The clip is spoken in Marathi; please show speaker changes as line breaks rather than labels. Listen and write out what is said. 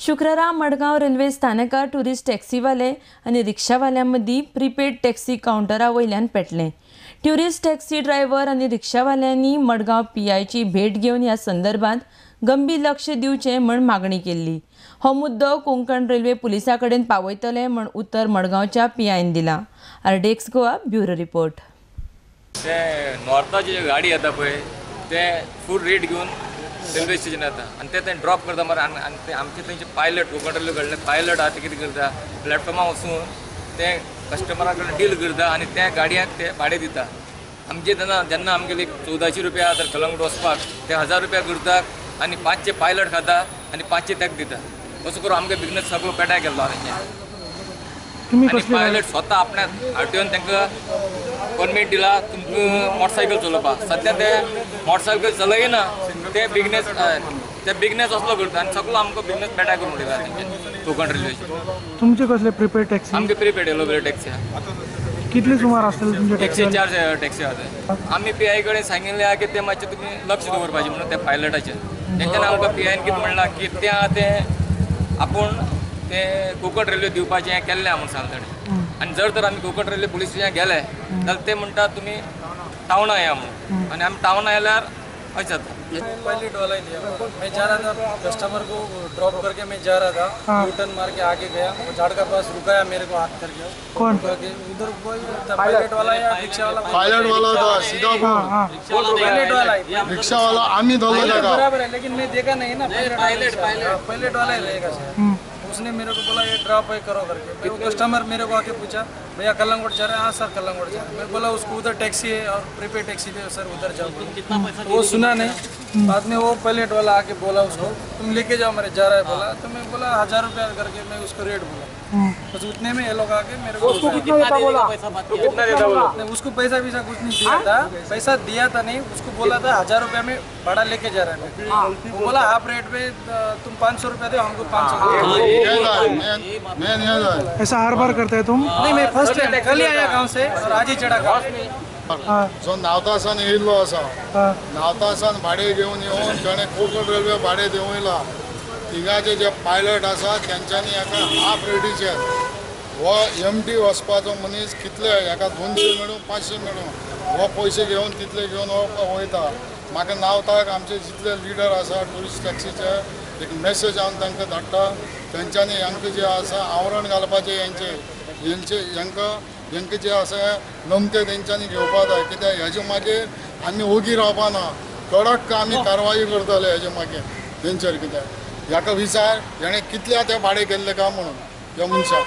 शुक्रारा मडगांव रेल्वे स्थानकार टुरिस्ट टॅक्सीवाले आनी रिक्षावाल्यां मदीं प्रीपेड टॅक्सी कावंटरा वयल्यान पेटलें। टुरिस्ट टॅक्सी ड्रायव्हर आनी रिक्षावाल्यांनी मडगांव पीआयची भेट घेवन ह्या संदर्भात गंभीर लक्ष दिवचें म्हण मागणी केल्ली। हो मुद्दो कोंकण रेल्वे पुलिसा कडेन पावयतले म्हण उतर मडगांवच्या पीआयन दिला। RDX Goa bureau report.
नॉर्थाची गाडी येता पळय ते फूल रेट घेवन रेल्वे स्टेशन येता आनी ते ड्रॉप करता मरे आनी ते आमचे थंयचे पायलट कोंकण रेल्वे कडले पायलट आहा ते कितें करता प्लॅटफॉर्मार वचून ते कस्टमरा कडेन डील करता आनी त्या गाडयांक ते भाडें दिता। आमचे जेन्ना आमगेले 1400 रुपया तर कलंगूट वचपाक ते 1000 रुपया करतात आनी 500 पायलट खाता आनी 500 तेका दिता। असो करून आमगे बिझनेस सगळो पेटाय गेल्लो आनी पायलट स्वता आपल्या आरटीओन तांकां परमीट दिला तुमकां मोटरसायकल चलोवपाक। सद्या ते मोटरसायकल चलयना ते बिझनेस असलो करता आनी सगळो आमकां बिझनेस पेटाय करून उडयता कोंकण रेल्वेचे।
तुमचे कसले प्रीपेड टॅक्सी?
आमगे प्रीपेड एलोवेरा टॅक्सी
कितले सुमार आसतले तुमचे?
104 टॅक्सी आहा। आमी पीआय कडेन सांगिल्लें आहा की ते मातशें तुमी लक्ष दवरपाचें म्हणून त्या पायलटाचेर। तेंच्यानी आमकां पीआयन कितें म्हणलां की ते आहा ते आपूण ते कोंकण रेल्वे दिवपाचें हें केल्लें आहा म्हणून सांगता आनी जर तर आमी कोंकण रेल्वे पुलीस स्टेशन गेले जाल्यार ते म्हणटा तुमी टावना या म्हणून आनी आमी टावना आयल्यार अशें जाता।
पायलट वाला ही लिया मैं जा रहा था कस्टमर को ड्रॉप करके मैं जा रहा था यू टर्न मार के आगे गया वो झाड़ का पास रुकाया मेरे को हाथ करके
कौन
उधर कोई पायलट वाला या रिक्शा वाला?
पायलट वाला था सीधा
पायलट वाला
रिक्शा वाला आम्ही धरले जागा
बराबर है लेकिन मैं देखा नहीं ना पायलट वाला ही रहेगा। उसने मेरे को बोला ये ड्रॉप है करो करके। वो कस्टमर मेरे को आके पूछा भैया कलंगुट जा रहे हैं? हाँ सर कलंगुट जा रहे हैं। मैं बोला उसको उधर टैक्सी है और प्रीपेड टैक्सी पे सर उधर जाओ। वो सुना नहीं। बाद में वो पायलट वाला आके बोला उसको तुम लेके जाओ मेरे जा रहा है बोला तो मैं बोला 1000 रुपया करके मैं उसको रेट बोला। बस उतने में ये लोग आके मेरे को
कितना बोला?
कितना देता बोला?
उसको पैसा वैसा कुछ नहीं दिया था। पैसा दिया था नहीं उसको बोला था 1000 रुपया में भाड़ा लेके जा रहा है। वो बोला हाफ रेट पे तुम 500 रुपया दो हमको 500।
मैं नहीं आया।
ऐसा हर बार करते हैं तुम?
नहीं मैं फर्स्ट टाइम कल ही आया गांव से और आज ही चढ़ा गांव।
जो नावतासान येयल्लो आसा नावतासान भाडे घेवन येवन ताणें कोंकण रेल्वे भाडे देवूं येयला। तिगाचे जे पायलट आसा तेंच्यांनी हाका हाफ रेटीचेर हो एमटी वचपाचो मनीस कितले हाका 200 मेळूं 500 मेळूं हो पयशे घेवन तितले घेवन हो वयता। म्हाका नावताक आमचे जितले लिडर आसा टुरिस्ट टॅक्सीचे एक मॅसेज हांव तांकां धाडटा तेंच्यांनी हांकां जे आसा आवरण घालपाचें हांकां जे आसा नमते तेंच्यांनी घेवपा जाय कित्याक हेजे मागीर आमी ओगी रावपा ना कडक आमी कारवाई करतले हेजे मागीर तेंचेर कित्याक ह्याका विचार हेणें कितल्या ते भाडे केल्ले काय म्हणून ह्या मनशाक।